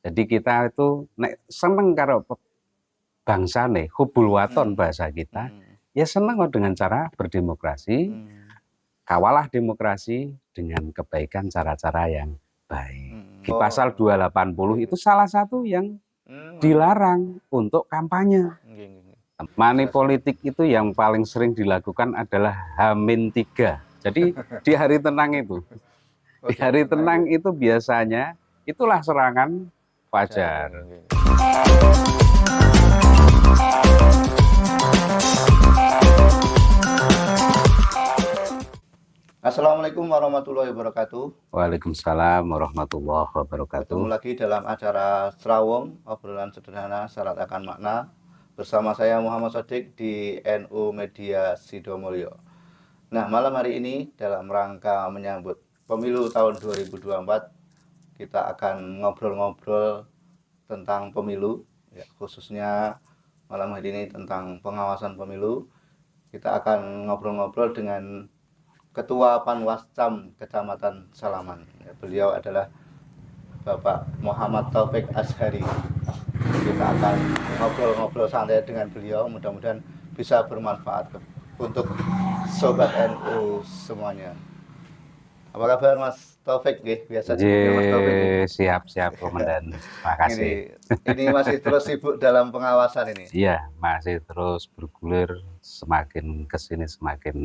Jadi kita itu nek seneng karo bangsane, hubul waton bahasa kita, ya seneng kok dengan cara berdemokrasi, kawalah demokrasi dengan kebaikan cara-cara yang baik. Di pasal 280 itu salah satu yang dilarang untuk kampanye. Money politik itu yang paling sering dilakukan adalah H-3. Jadi di hari tenang itu. Di hari tenang itu biasanya itulah serangan fajar. Assalamualaikum warahmatullahi wabarakatuh. Waalaikumsalam warahmatullahi wabarakatuh. Ketemu lagi dalam acara Serawung, obrolan sederhana syarat akan makna. Bersama saya Muhammad Sodik di NU Media Sidomulyo. Nah, malam hari ini dalam rangka menyambut pemilu tahun 2024, kita akan ngobrol-ngobrol tentang pemilu, ya, khususnya malam hari ini tentang pengawasan pemilu. Kita akan ngobrol-ngobrol dengan Ketua Panwascam Kecamatan Salaman. Ya, beliau adalah Bapak Muhammad Taufik Ashari. Kita akan ngobrol-ngobrol santai dengan beliau, mudah-mudahan bisa bermanfaat untuk Sobat NU semuanya. Apa kabar Mas Taufik? Biasa dipanggil Mas Taufik. Siap, Komandan. Terima kasih. Ini masih terus sibuk dalam pengawasan ini? Iya, masih terus bergulir, semakin kesini semakin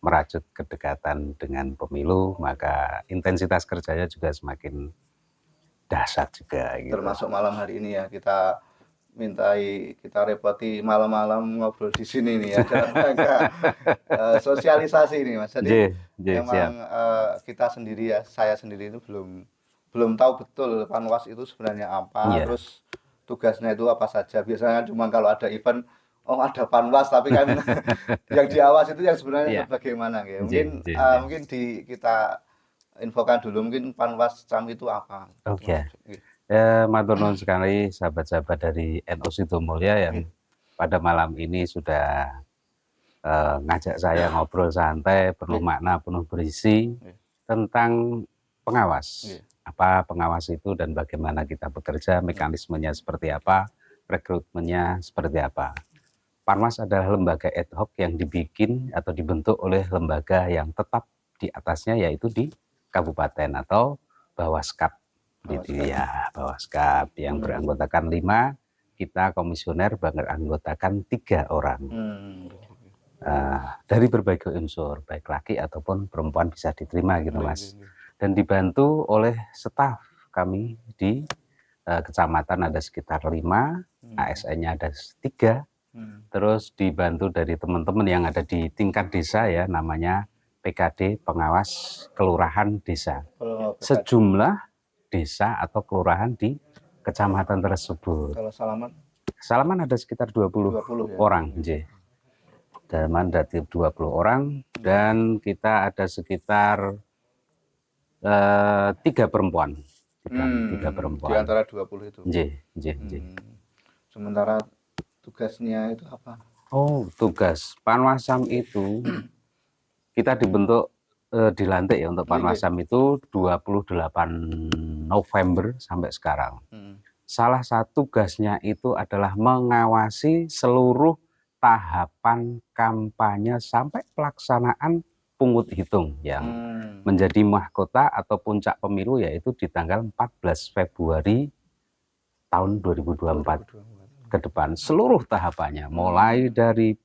merajut kedekatan dengan pemilu, maka intensitas kerjanya juga semakin dahsyat juga. Gitu. Termasuk malam hari ini ya, kita repoti malam-malam ngobrol di sini nih ya, dalam rangka sosialisasi ini Mas. Jadi memang kita sendiri ya, saya sendiri itu belum tahu betul Panwas itu sebenarnya apa, terus tugasnya itu apa saja. Biasanya cuma kalau ada event, oh ada Panwas, tapi kan yang diawas itu yang sebenarnya bagaimana ya. Mungkin kita infokan dulu mungkin Panwascam itu apa. Oke. Matur nuwun sekali sahabat-sahabat dari NU Sidomulyo yang pada malam ini sudah ngajak saya ngobrol santai, penuh makna, penuh berisi tentang pengawas. Apa pengawas itu dan bagaimana kita bekerja, mekanismenya seperti apa, rekrutmennya seperti apa. Panwas adalah lembaga ad hoc yang dibikin atau dibentuk oleh lembaga yang tetap di atasnya, yaitu di kabupaten atau Bawaskap. Gitu ya, Bawaskap yang beranggotakan 5, kita komisioner beranggotakan 3 orang. Dari berbagai unsur, baik laki ataupun perempuan bisa diterima gitu Mas. Dan dibantu oleh staf kami di kecamatan ada sekitar 5, ASN-nya ada 3, terus dibantu dari teman-teman yang ada di tingkat desa ya, namanya PKD, pengawas kelurahan desa. Sejumlah desa atau kelurahan di kecamatan tersebut. Kalau Salaman ada sekitar 20 orang, Salaman ada 20 orang dan kita ada sekitar 3 perempuan. 3 perempuan. Di antara 20 itu. Sementara tugasnya itu apa? Oh, tugas Panwascam itu kita dibentuk dilantik ya untuk Panwascam itu 28 November sampai sekarang. Salah satu tugasnya itu adalah mengawasi seluruh tahapan kampanye sampai pelaksanaan pungut hitung yang menjadi mahkota atau puncak pemilu, yaitu di tanggal 14 Februari tahun 2024 ke depan. Seluruh tahapannya mulai dari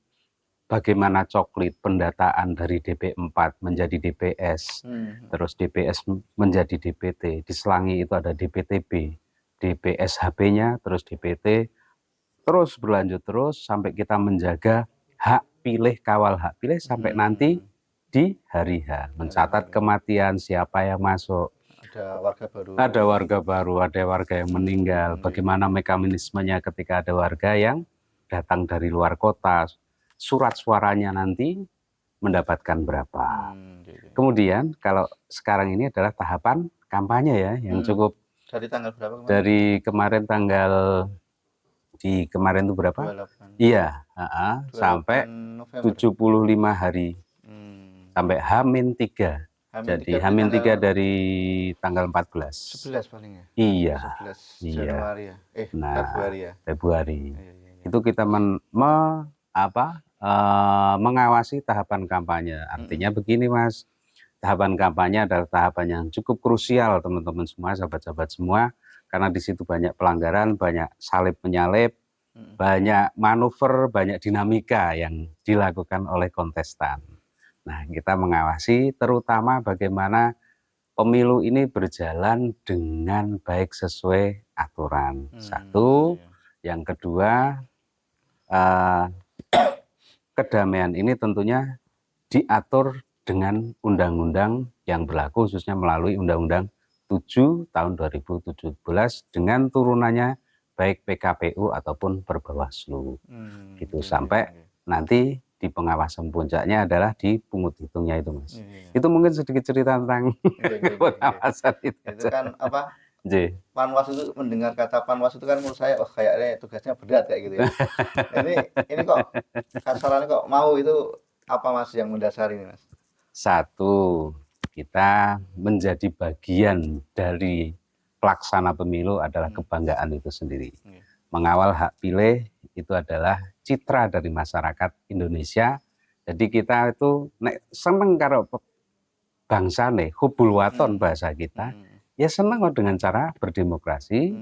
bagaimana coklit, pendataan dari DP4 menjadi DPS, terus DPS menjadi DPT, diselangi itu ada DPTB, DPS HP-nya, terus DPT, terus berlanjut terus sampai kita menjaga hak pilih, kawal hak pilih sampai nanti di hari H, mencatat kematian, siapa yang masuk, ada warga baru, ada warga yang meninggal, bagaimana mekanismenya ketika ada warga yang datang dari luar kota, surat suaranya nanti mendapatkan berapa. Kemudian kalau sekarang ini adalah tahapan kampanye ya, yang cukup. Dari tanggal berapa kemarin? Dari kemarin kemarin itu berapa? 28. Iya, sampai 75 hari. Sampai H-3. Jadi H-3 Hamin 3 tanggal dari tanggal 14. 11 paling ya. Iya, 11 iya. Januari ya. Nah, Februari ya. Februari. Iya, iya, iya. Itu kita mengawasi tahapan kampanye. Artinya begini, Mas. Tahapan kampanye adalah tahapan yang cukup krusial, teman-teman semua, sahabat-sahabat semua, karena di situ banyak pelanggaran, banyak salib menyalip, banyak manuver, banyak dinamika yang dilakukan oleh kontestan. Nah, kita mengawasi terutama bagaimana pemilu ini berjalan dengan baik sesuai aturan. Satu, yang kedua, eh, kedamaian ini tentunya diatur dengan undang-undang yang berlaku, khususnya melalui Undang-Undang 7 tahun 2017 dengan turunannya baik PKPU ataupun Perbawaslu. Gitu sampai nanti di pengawasan puncaknya adalah di pungut hitungnya itu, Mas. Itu mungkin sedikit cerita tentang pengawasan itu. Itu kan apa? J. Panwas itu, mendengar kata Panwas itu kan menurut saya, oh kayaknya tugasnya berat kayak gitu ya. Ini kok kasarannya kok mau itu apa Mas yang mendasari ini, Mas? Satu, kita menjadi bagian dari pelaksana pemilu adalah kebanggaan itu sendiri. Mengawal hak pilih itu adalah citra dari masyarakat Indonesia. Jadi kita itu seneng karo bangsa nih, hubul waton bahasa kita. Ya seneng dengan cara berdemokrasi,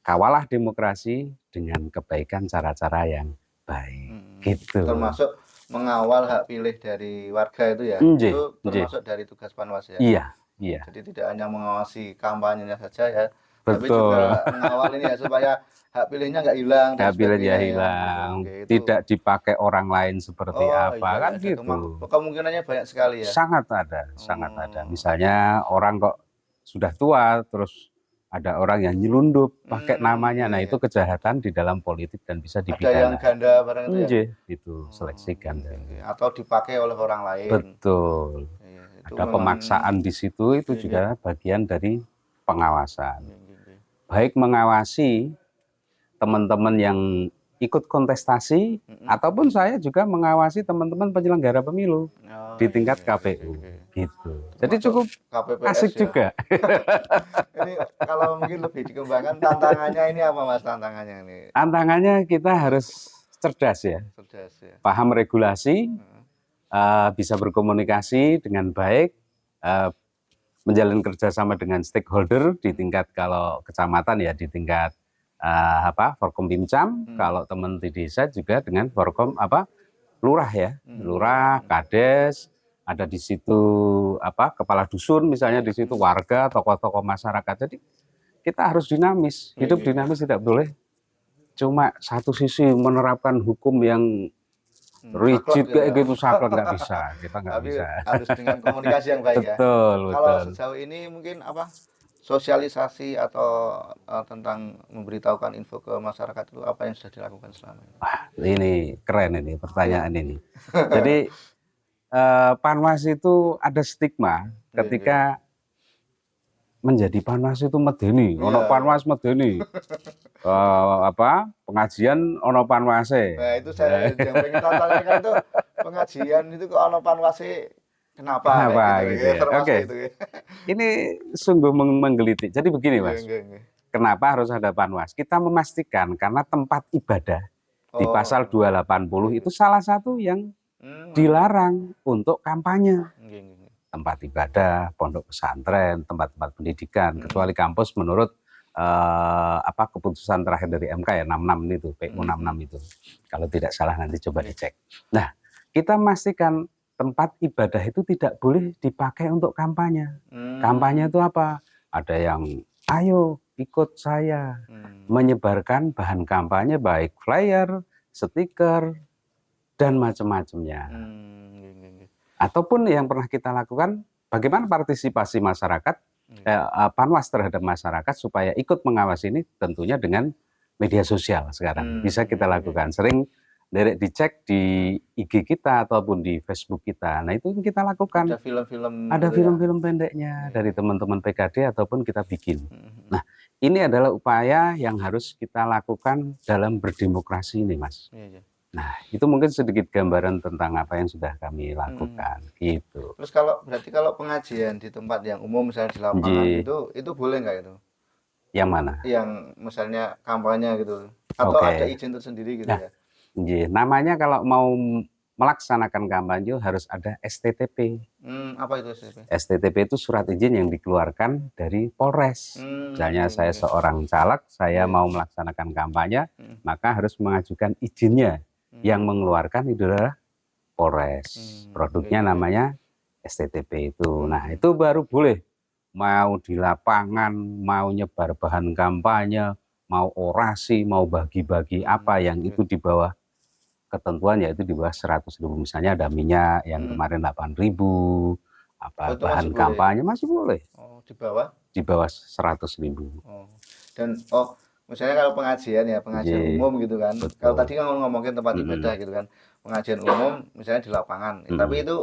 kawalah demokrasi dengan kebaikan cara-cara yang baik. Gitu. Termasuk mengawal hak pilih dari warga itu ya. Itu termasuk dari tugas Panwas ya. Iya, iya. Jadi tidak hanya mengawasi kampanyenya saja ya, tapi Betul. juga mengawal ini ya supaya hak pilihnya nggak hilang. Hak pilihnya hilang, ya. tidak dipakai orang lain seperti apa iya, kan ada gitu. Kemungkinannya banyak sekali ya. Sangat ada, sangat ada. Misalnya orang kok sudah tua terus ada orang yang nyelundup pakai namanya, nah itu kejahatan di dalam politik dan bisa dipidana. Ada yang ganda barang itu ya? Itu seleksi ganda. Atau dipakai oleh orang lain. Betul. Ada pemaksaan di situ, itu juga bagian dari pengawasan. Baik mengawasi teman-teman yang ikut kontestasi, ataupun saya juga mengawasi teman-teman penyelenggara pemilu di tingkat KPU. Gitu. Jadi cukup asik juga. Ini kalau mungkin lebih dikembangkan, tantangannya ini apa Mas, tantangannya ini? Tantangannya kita harus cerdas ya. Paham regulasi, bisa berkomunikasi dengan baik, menjalin kerjasama dengan stakeholder di tingkat, kalau kecamatan ya di tingkat Forkompimcam, kalau teman di desa juga dengan Forkom lurah ya, lurah, kades, ada di situ kepala dusun misalnya, di situ warga, tokoh-tokoh masyarakat. Jadi kita harus dinamis, hidup dinamis, tidak boleh cuma satu sisi menerapkan hukum yang rigid kayak gitu, saklek, nggak bisa, kita nggak bisa. Harus dengan komunikasi yang baik ya. Betul. Kalau sejauh ini mungkin sosialisasi atau tentang memberitahukan info ke masyarakat itu apa yang sudah dilakukan selama ini? Wah, ini keren ini pertanyaan ini. Jadi Panwas itu ada stigma ketika menjadi Panwas itu medeni, ono Panwas medeni. Pengajian ono Panwase. Nah, itu saya yang pengen tanyakan itu, pengajian itu kok ono Panwase. Kenapa gitu ya? Oke. Ini sungguh menggelitik. Jadi begini, Mas. Kenapa harus ada Panwas? Kita memastikan karena tempat ibadah di pasal 280 itu salah satu yang dilarang untuk kampanye. Tempat ibadah, pondok pesantren, tempat-tempat pendidikan, kecuali kampus menurut keputusan terakhir dari MK ya, 66 itu, PU 66 itu. Kalau tidak salah nanti coba dicek. Nah, kita memastikan tempat ibadah itu tidak boleh dipakai untuk kampanye. Kampanye itu apa? Ada yang ayo ikut saya menyebarkan bahan kampanye, baik flyer, stiker, dan macam-macamnya. Ataupun yang pernah kita lakukan, bagaimana partisipasi masyarakat, Panwas terhadap masyarakat supaya ikut mengawasi ini, tentunya dengan media sosial sekarang. Bisa kita lakukan. Sering direct dicek di IG kita ataupun di Facebook kita. Nah, itu kita lakukan. Ada film-film pendeknya dari teman-teman PKD ataupun kita bikin. Nah, ini adalah upaya yang harus kita lakukan dalam berdemokrasi ini, Mas. Nah, itu mungkin sedikit gambaran tentang apa yang sudah kami lakukan, gitu. Terus berarti kalau pengajian di tempat yang umum misalnya di lapangan Nggih, gitu, itu boleh nggak itu? yang mana? Yang misalnya kampanye gitu, atau ada Oke. izin tersendiri gitu Nah, ya? nggih, namanya kalau mau melaksanakan kampanye harus ada STTP. Apa itu SPP? STTP itu surat izin yang dikeluarkan dari Polres. Misalnya Nggih, saya nggih. seorang caleg, saya Nggih. mau melaksanakan kampanye, Mhm. maka harus mengajukan izinnya. Yang Mmm. mengeluarkan itu adalah Polres. Nggih, Produknya nggih, nggih. namanya STTP itu. Nah, Mhm. itu baru boleh. Mau di lapangan, mau nyebar bahan kampanye, mau orasi, mau bagi-bagi apa yang Nggih. itu di bawah ketentuan, yaitu di bawah 100.000. Misalnya ada minyak yang Mhm. kemarin 8.000, Oh, apa itu masih bahan boleh ya? kampanye masih boleh Oh, di bawah? di bawah 100.000. Oh. Misalnya kalau pengajian ya, pengajian J, umum gitu kan. Kalau betul. tadi kan ngomongin tempat ibadah Mm-mm. gitu kan. Pengajian umum misalnya di lapangan. Tapi Mm-mm. itu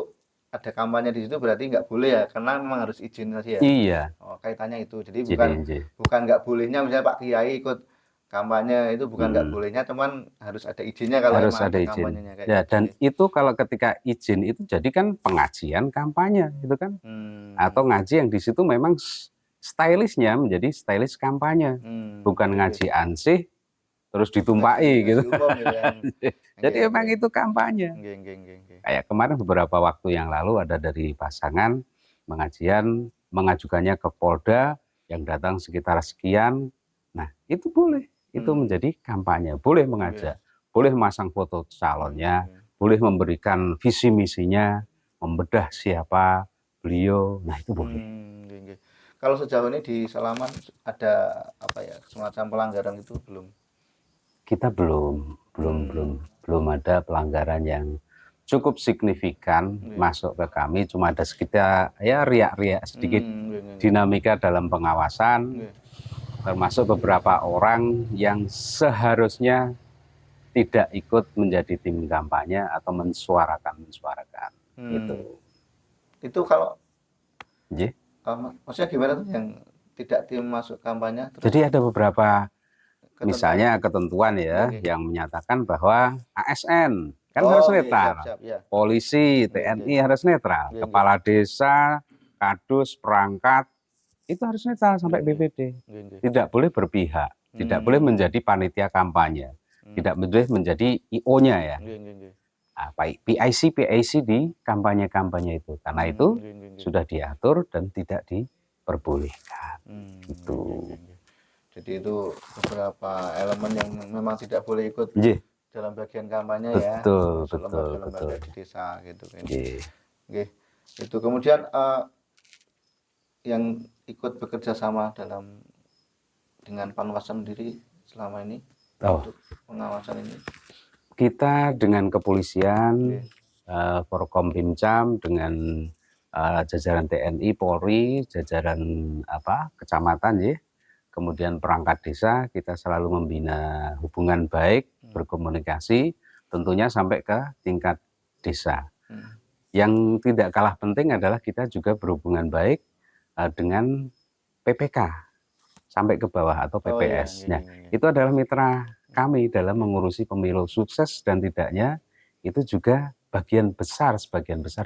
ada kampanye di situ berarti nggak boleh ya, karena memang harus izin tadi ya. Iya, Oh, kaitannya itu. Jadi bukan J. bukan nggak bolehnya misalnya Pak Kiai ikut kampanye itu bukan nggak Mm-mm. bolehnya, cuman harus ada izinnya kalau Harus emang ada ada izin. kampanyenya kayak Ya, gitu dan ya. itu kalau ketika izin itu jadi kan pengajian kampanye gitu kan. Hmm. Atau ngaji yang di situ memang stylishnya menjadi stylish kampanye. Bukan Nggih, nggih. ngaji ansih terus Ngaji ditumpai ngaji gitu. umum gitu kan. Jadi Nggih, memang nggih. itu kampanye. Nggih, nggih, nggih, nggih. Kayak kemarin beberapa waktu yang lalu ada dari pasangan pengajian mengajukannya ke Polda yang datang sekitar sekian. Nah, itu boleh. Itu Hmm. menjadi kampanye. Boleh Nggih. mengajak, boleh masang foto Nggih, calonnya, nggih. boleh memberikan visi misinya, membedah siapa beliau. Nah, itu boleh. Nggih, nggih. Kalau sejauh ini di Salaman ada apa ya, semacam pelanggaran itu belum? Kita belum ada pelanggaran yang cukup signifikan Nggih. masuk ke kami. Cuma ada sekitar ya riak-riak sedikit Nggih, nggih, nggih. dinamika dalam pengawasan, Nggih. termasuk beberapa orang yang seharusnya tidak ikut menjadi tim kampanye atau mensuarakan Hmm. itu. Itu kalau Nggih. maksudnya gimana tuh yang tidak tim masuk kampanye terus Jadi ada beberapa ketentuan? misalnya ketentuan Nggih, ya nggih. yang menyatakan bahwa ASN kan harus Oh, nggih, siap, netral, siap, ya. polisi, Nggih, nggih. TNI harus netral, Nggih, nggih. kepala desa, kadus, perangkat itu harus netral sampai Nggih, nggih. BPD. Nggih, nggih. Tidak boleh berpihak, tidak boleh menjadi panitia kampanye, tidak boleh menjadi IO-nya ya. Nggih, nggih, nggih. PIC di kampanye-kampanye itu. Karena itu Nggih, nggih, nggih. sudah diatur dan tidak diperbolehkan. Nggih, Gitu. nggih, nggih, nggih. Jadi itu beberapa elemen yang memang tidak boleh ikut Nggih, dalam bagian kampanye ya, betul, termasuk betul, lembaga-lembaga betul. di desa gitu kan. Nggih. Oke. Itu kemudian yang ikut bekerja sama dengan Panwasam sendiri selama ini Oh, untuk pengawasan ini. kita dengan kepolisian, Nggih. Forkompimcam dengan jajaran TNI, Polri, jajaran kecamatan ya, kemudian perangkat desa, kita selalu membina hubungan baik, berkomunikasi, tentunya sampai ke tingkat desa. Yang tidak kalah penting adalah kita juga berhubungan baik dengan PPK sampai ke bawah atau Oh iya, PPS. nggih, Nah, nggih, nggih. itu adalah mitra kami dalam mengurusi pemilu sukses dan tidaknya itu juga sebagian besar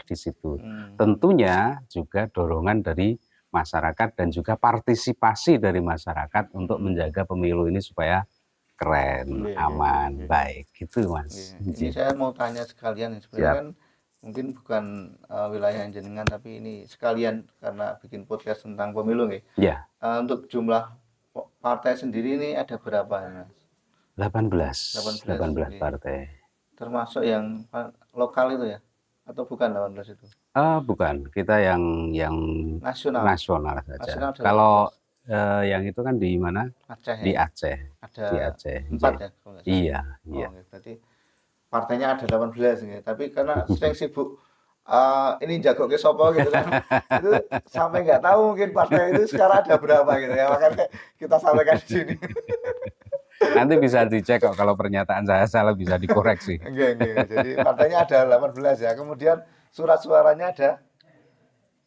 di situ. Tentunya juga dorongan dari masyarakat dan juga partisipasi dari masyarakat untuk menjaga pemilu ini supaya keren, Nggih, nggih, nggih, aman, nggih. baik. Gitu, Mas. Nggih. Ini saya mau tanya sekalian, sebenarnya Siap. kan mungkin bukan wilayah jenengan, tapi ini sekalian karena bikin podcast tentang pemilu nih. Ya, Untuk jumlah partai sendiri ini ada berapa ya, Mas? 18 18. partai. Termasuk yang lokal itu ya? Atau bukan 18 itu? Bukan, kita yang Nasional. nasional saja. Nasional ada Kalau 18. yang itu kan di mana? Aceh Di ya? Aceh. Ada Di Aceh. 4 ya kalau nggak salah. Iya, Oh, iya. oke. Berarti partainya ada 18 gitu. Tapi karena sering sibuk ini jago ke sopo gitu kan. Itu sampai nggak tahu mungkin partai itu sekarang ada berapa gitu ya. Makanya kita sampaikan di sini. Nanti bisa dicek kok kalau pernyataan saya salah bisa dikoreksi. Enggak. Jadi partainya ada 18 ya. Kemudian surat suaranya ada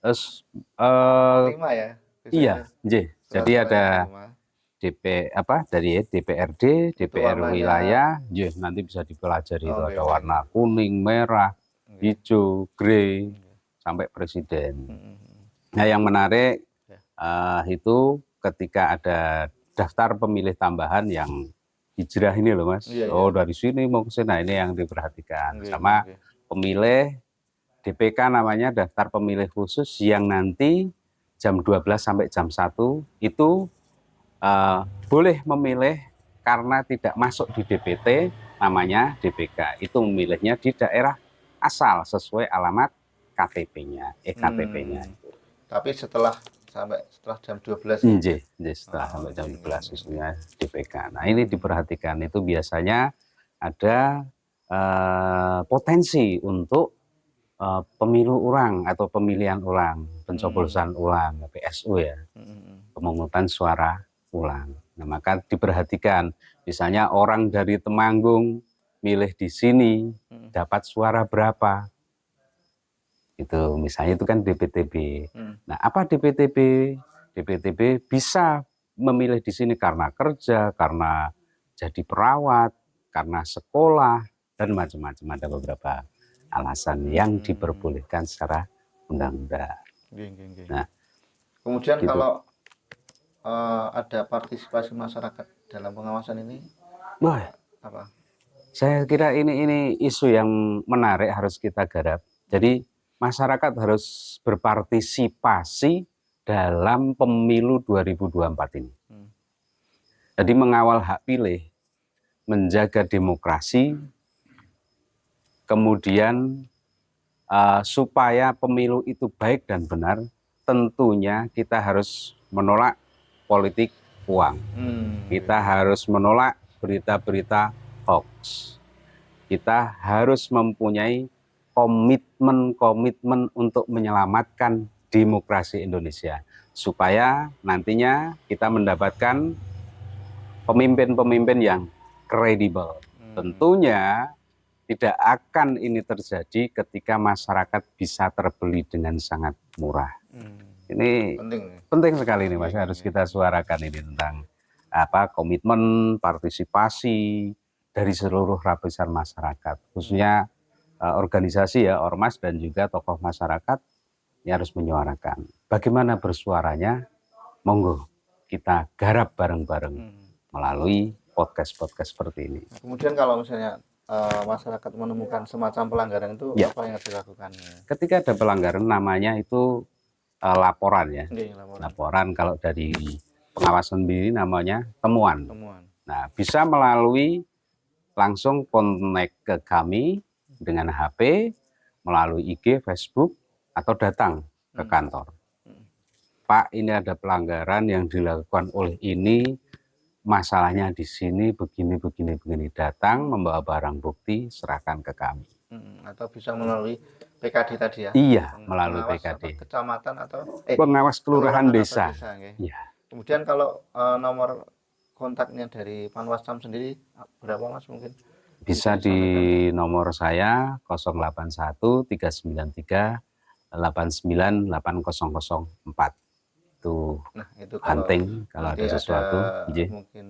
Terus 5 ya. iya, Biasanya nggih. surat Jadi suaranya ada ada 5. dari DPRD, DPR warnanya. wilayah, nanti bisa dipelajari itu Oke, ada oke, warna kuning, merah, Oke. hijau, grey, sampai presiden. Mm-mm. Nah, yang menarik Ya. itu ketika ada daftar pemilih tambahan yang hijrah ini loh Mas. Iya, Oh, iya. dari sini mau ke sini, nah, ini yang diperhatikan. Oke, Sama oke, oke. pemilih DPK namanya daftar pemilih khusus yang nanti jam 12 sampai jam 1 itu boleh memilih karena tidak masuk di DPT, namanya DPK. Itu memilihnya di daerah asal sesuai alamat KTP-nya, EKTP-nya. Tapi setelah jam 12 ya. Setelah sampai jam 12 Oke. khususnya DPK. Nah, ini diperhatikan itu biasanya ada potensi untuk pemilu ulang atau pemilihan ulang, pencoblosan ulang, PSU ya, pemungutan suara ulang. Nah, maka diperhatikan, misalnya orang dari Temanggung milih di sini dapat suara berapa, itu misalnya itu kan DPTB. Nah, apa DPTB? DPTB bisa memilih di sini karena kerja, karena jadi perawat, karena sekolah, dan macam-macam, ada beberapa alasan yang diperbolehkan secara undang-undang. Nah, Kemudian gitu. kalau ada partisipasi masyarakat dalam pengawasan ini, Wah, apa? saya kira ini isu yang menarik harus kita garap. Jadi masyarakat harus berpartisipasi dalam pemilu 2024 ini. Jadi mengawal hak pilih, menjaga demokrasi, kemudian supaya pemilu itu baik dan benar, tentunya kita harus menolak politik uang. Kita harus menolak berita-berita hoax. Kita harus mempunyai komitmen untuk menyelamatkan demokrasi Indonesia. Supaya nantinya kita mendapatkan pemimpin-pemimpin yang kredibel. Tentunya tidak akan ini terjadi ketika masyarakat bisa terbeli dengan sangat murah. Ini penting sekali ini Mas, harus kita suarakan ini tentang komitmen, partisipasi dari seluruh lapisan masyarakat, khususnya organisasi ya, ormas dan juga tokoh masyarakat yang harus menyuarakan. Bagaimana bersuaranya? Monggo kita garap bareng-bareng melalui podcast-podcast seperti ini. Kemudian kalau misalnya masyarakat menemukan semacam pelanggaran itu, ya, apa yang harus dilakukan? Ketika ada pelanggaran namanya itu laporan ya. Laporan kalau dari pengawasan sendiri namanya temuan. Nah, bisa melalui langsung kontak ke kami dengan HP, melalui IG, Facebook, atau datang ke kantor. Pak, ini ada pelanggaran yang dilakukan oleh ini, masalahnya di sini begini. Datang membawa barang bukti, serahkan ke kami. Atau bisa melalui PKD tadi ya? Iya, melalui PKD. Kecamatan atau pengawas kelurahan desa. Ya. Kemudian kalau nomor kontaknya dari Panwascam sendiri berapa Mas mungkin? Bisa di nomor saya 081 393 89 8004. Itu hunting kalau ada sesuatu. Mungkin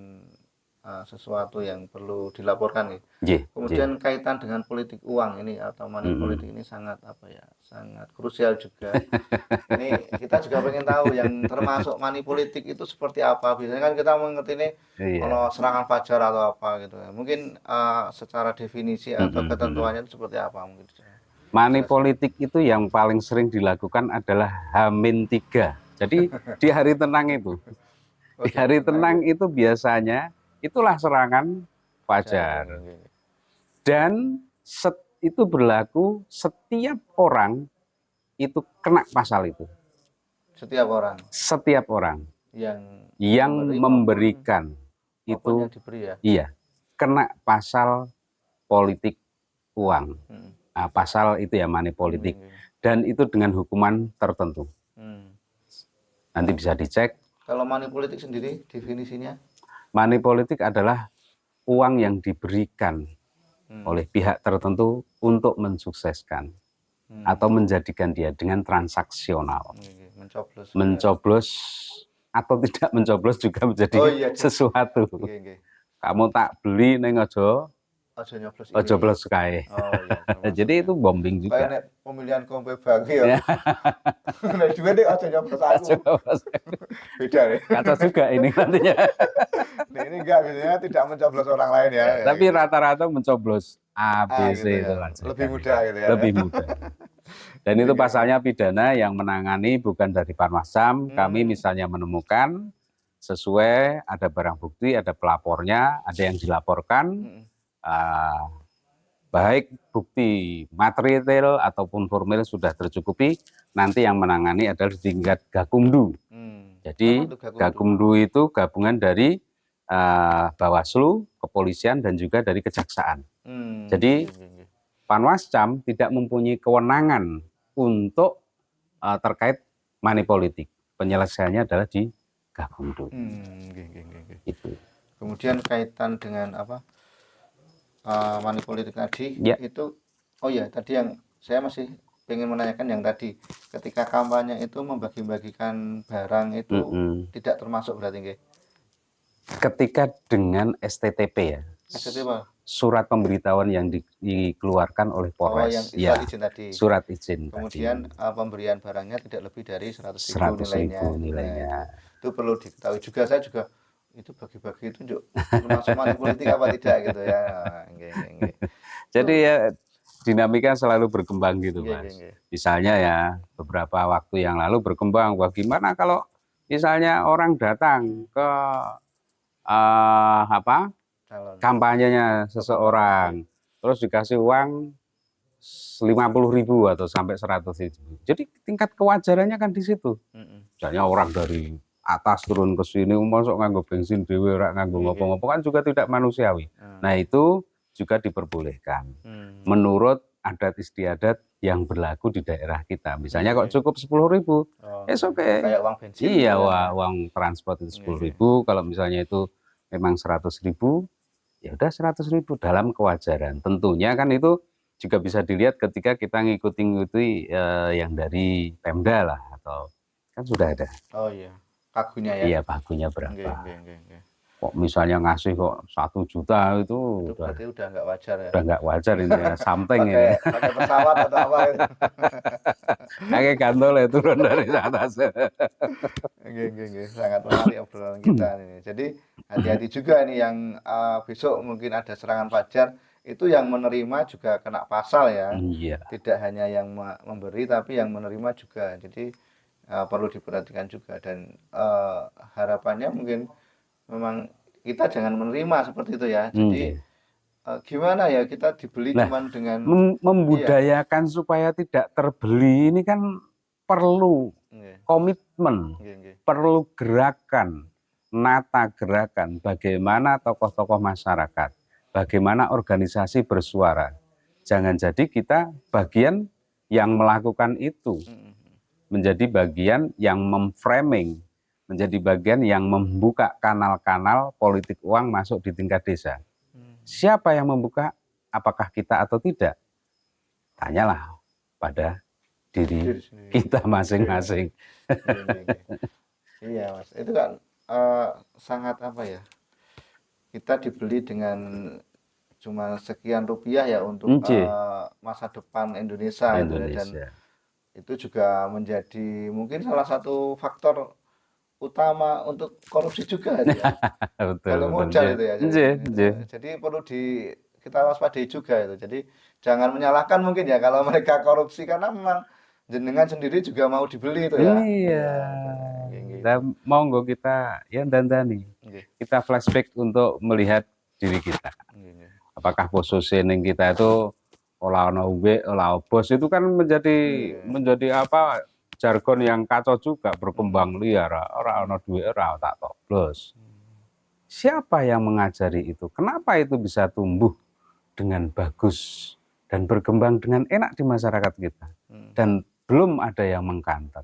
sesuatu yang perlu dilaporkan ya. Kemudian kaitan dengan politik uang ini atau money politik ini sangat sangat krusial juga. Ini kita juga pengen tahu yang termasuk money politik itu seperti apa. Biasanya kan kita mengerti ini kalau serangan fajar atau apa gitu. Mungkin secara definisi atau ketentuannya itu seperti apa mungkin. Money politik itu yang paling sering dilakukan adalah H-3. Jadi di hari tenang itu. Di hari tenang itu biasanya itulah serangan fajar. Dan itu berlaku setiap orang itu kena pasal itu. Setiap orang. Setiap orang yang memberikan itu iya, kena pasal politik uang. Pasal itu ya money politik, dan itu dengan hukuman tertentu. Nanti bisa dicek. Kalau money politik sendiri definisinya? Money politik adalah uang yang diberikan oleh pihak tertentu untuk mensukseskan atau menjadikan dia dengan transaksional, mencoblos atau tidak mencoblos juga menjadi Oh iya, sesuatu. nggih, nggih. Kamu tak beli ning Aja nyoblos ojo ini. blos kae. Oh iya, termasuk Jadi ya. itu bombing Kayak juga. nek pemilihan kompe bagi ya. Ya, Nek duwe nek aja nyoblos aku. ojo blos. Beda ya. Kacau juga ini nantinya. Nih ini enggak biasanya tidak mencoblos orang lain ya. Ya, Ya tapi gitu. rata-rata mencoblos A, Ah B, gitu C itu ya. aja Lebih kan. mudah gitu ya. Lebih mudah. Dan Nggih, itu nggih, nggih. pasalnya pidana yang menangani bukan dari Panwasam. Kami Hmm. misalnya menemukan sesuai, ada barang bukti, ada pelapornya, ada yang dilaporkan, Mm-mm. baik bukti material ataupun formil sudah tercukupi, nanti yang menangani adalah di tingkat Gakumdu. Apa Jadi tuh Gakumdu? Gakumdu itu gabungan dari Bawaslu, kepolisian, dan juga dari kejaksaan. Jadi Nggih, nggih, nggih. Panwascam tidak mempunyai kewenangan untuk terkait money politik. Penyelesaiannya adalah di Gakumdu. Nggih, nggih, nggih, nggih. Itu. Kemudian kaitan dengan apa? Money politik tadi Ya, itu, oh ya tadi yang saya masih pengen menanyakan yang tadi ketika kampanye itu membagi-bagikan barang itu tidak termasuk berarti nggih? ketika dengan STTP ya, STT apa? surat pemberitahuan yang dikeluarkan oleh Oh yang Polres, surat ya, izin tadi. surat izin Kemudian tadi, pemberian barangnya tidak lebih dari 100.000 100.000 nilainya. nilainya. Nah, itu perlu diketahui juga. Saya juga itu bagi-bagi itu termasuk money politik apa tidak gitu ya. Nggih, nggih, nggih. Jadi Itu ya dinamika selalu berkembang gitu, nggih, nggih, Mas. nggih. Misalnya ya beberapa waktu yang lalu berkembang, bagaimana kalau misalnya orang datang ke Calon. kampanyenya Oh, kampanye. seseorang, terus dikasih uang 50.000 atau sampai 100.000. Jadi tingkat kewajarannya kan di situ. Mm-mm. Misalnya orang dari atas turun ke sini, masuk nganggo bensin dewe, nganggo Nggih, nggih. ngopo-ngopo kan juga tidak manusiawi. Nah itu juga diperbolehkan menurut adat istiadat yang berlaku di daerah kita. Misalnya kok Nggih. cukup 10.000, Oh, oke. kayak uang bensin Iya, gitu kan ya. uang transport itu Nggih, 10.000. Kalau misalnya itu memang 100.000, ya udah 100.000 dalam kewajaran. Tentunya kan itu juga bisa dilihat ketika kita ngikuti yang dari Pemda lah, atau kan sudah ada. Oh iya, pagunya ya. Iya, pagunya Nggih, berapa. nggih, nggih, nggih. Kok misalnya ngasih kok 1 juta itu Itu berarti udah nggak wajar ya. udah nggak wajar ini ya, something ini. Pakai pesawat atau apa itu. Kayak gantol ya turun dari atas. Nggih, nggih, nggih. Sangat menarik obrolan kita ini. Jadi hati-hati juga nih yang besok mungkin ada serangan fajar itu yang menerima juga kena pasal ya. Iya. Tidak hanya yang memberi tapi yang menerima juga. Jadi perlu diperhatikan juga dan harapannya mungkin memang kita jangan menerima seperti itu ya. Jadi gimana ya kita dibeli Nah, cuman dengan membudayakan supaya tidak terbeli ini kan perlu komitmen, perlu gerakan, nata gerakan, bagaimana tokoh-tokoh masyarakat, bagaimana organisasi bersuara. Jangan jadi kita bagian yang melakukan itu, menjadi bagian yang memframing, menjadi bagian yang membuka kanal-kanal politik uang masuk di tingkat desa. Siapa yang membuka? Apakah kita atau tidak? Tanyalah pada diri kita masing-masing. Iya Mas, itu kan sangat apa ya? Kita dibeli dengan cuma sekian rupiah ya untuk masa depan Indonesia, gitu ya. Dan itu juga menjadi mungkin salah satu faktor utama untuk korupsi juga ya. Kalau modal itu ya. Jadi perlu kita waspadai juga itu. Jadi jangan menyalahkan mungkin ya kalau mereka korupsi karena memang jenengan sendiri juga mau dibeli itu ya. Iya. Dan monggo kita ya dandani. Kita flashback untuk melihat diri kita. Apakah posisi kita itu olah ono uwe, olah bos itu kan menjadi apa jargon yang kacau juga, berkembang liar. Ora ono duwe ora tak toblos. Siapa yang mengajari itu? Kenapa itu bisa tumbuh dengan bagus dan berkembang dengan enak di masyarakat kita? Dan belum ada yang mengkanter.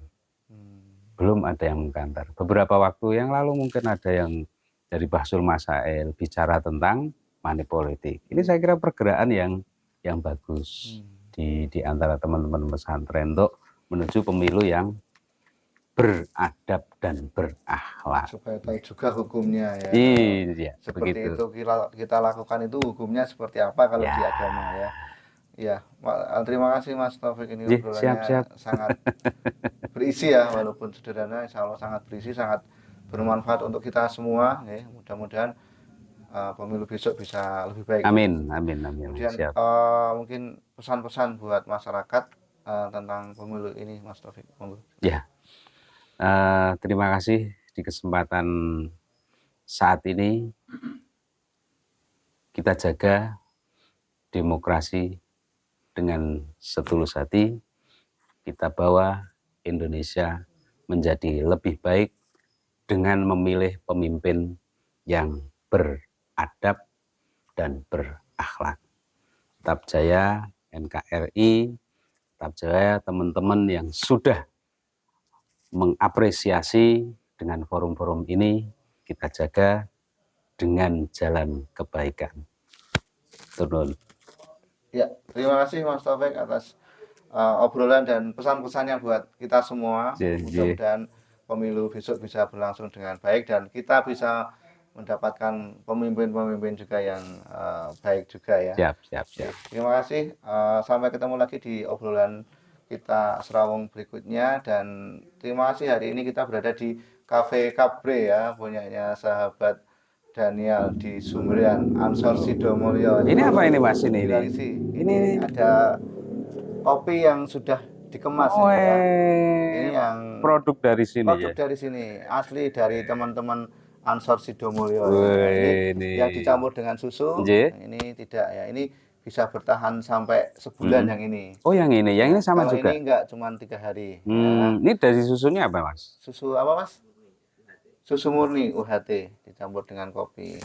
Belum ada yang mengkanter. Beberapa waktu yang lalu mungkin ada yang dari Bahsul Masail bicara tentang money politik. Ini saya kira pergerakan yang bagus di antara teman-teman pesantren untuk menuju pemilu yang beradab dan berakhlak. Supaya tahu juga hukumnya ya. Iya, Seperti begitu. itu kita lakukan itu hukumnya seperti apa kalau Ya, di agama ya. Ya, terima kasih Mas Taufik, ini iya, siap-siap. obrolannya sangat berisi ya, walaupun sederhana, insya Allah sangat berisi, sangat bermanfaat untuk kita semua. Ya. Mudah-mudahan pemilu besok bisa lebih baik. Amin, amin, amin. Kemudian Siap. mungkin pesan-pesan buat masyarakat tentang pemilu ini, Mas Taufik. Monggo. Ya, terima kasih di kesempatan saat ini kita jaga demokrasi dengan setulus hati, kita bawa Indonesia menjadi lebih baik dengan memilih pemimpin yang beradab dan berakhlak. Tetap jaya NKRI, tetap jaya teman-teman yang sudah mengapresiasi dengan forum-forum ini, kita jaga dengan jalan kebaikan. Turun. Ya, terima kasih Mas Taufik atas obrolan dan pesan-pesannya buat kita semua. Mudah-mudahan pemilu besok bisa berlangsung dengan baik dan kita bisa mendapatkan pemimpin-pemimpin juga yang baik juga ya. Siap. Terima kasih. Sampai ketemu lagi di obrolan kita Serawung berikutnya, dan terima kasih hari ini kita berada di Cafe Cabre ya, punyanya sahabat Daniel di Sumberyan, Ansor Sidomulyo. Ini apa ini Mas ini? Ini ada kopi yang sudah dikemas Oh, ini ya. Ini yang produk dari sini ya. dari sini, asli dari teman-teman Ansor Sidomulyo. Ini yang dicampur dengan susu. Ini tidak ya. Ini bisa bertahan sampai sebulan yang ini. Oh, yang ini sama kalau juga. Ini enggak, cuma 3 hari. Ini dari susunya apa Mas? Susu apa Mas? Susu murni UHT dicampur dengan kopi.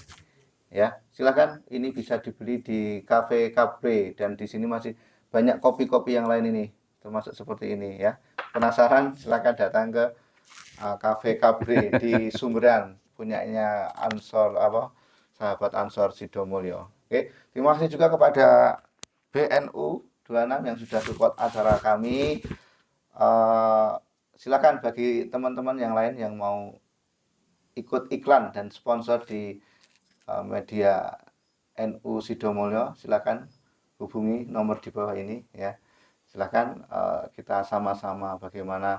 Ya, silakan, ini bisa dibeli di Cafe Cabre, dan di sini masih banyak kopi-kopi yang lain ini, termasuk seperti ini ya. Penasaran? Silakan datang ke Cafe Cabre di Sumberan, punyanya sahabat Ansor Sidomulyo. Oke, terima kasih juga kepada BNU 26 yang sudah support acara kami. Silakan bagi teman-teman yang lain yang mau ikut iklan dan sponsor di media NU Sidomulyo, silakan hubungi nomor di bawah ini ya. Silakan kita sama-sama bagaimana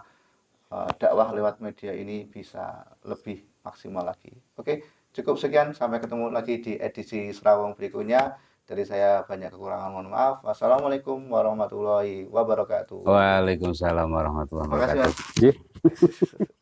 dakwah lewat media ini bisa lebih maksimal lagi. Oke, cukup sekian, sampai ketemu lagi di edisi Serawung berikutnya. Dari saya banyak kekurangan, mohon maaf. Wassalamualaikum warahmatullahi wabarakatuh. Waalaikumsalam warahmatullahi wabarakatuh. Terima kasih Mas.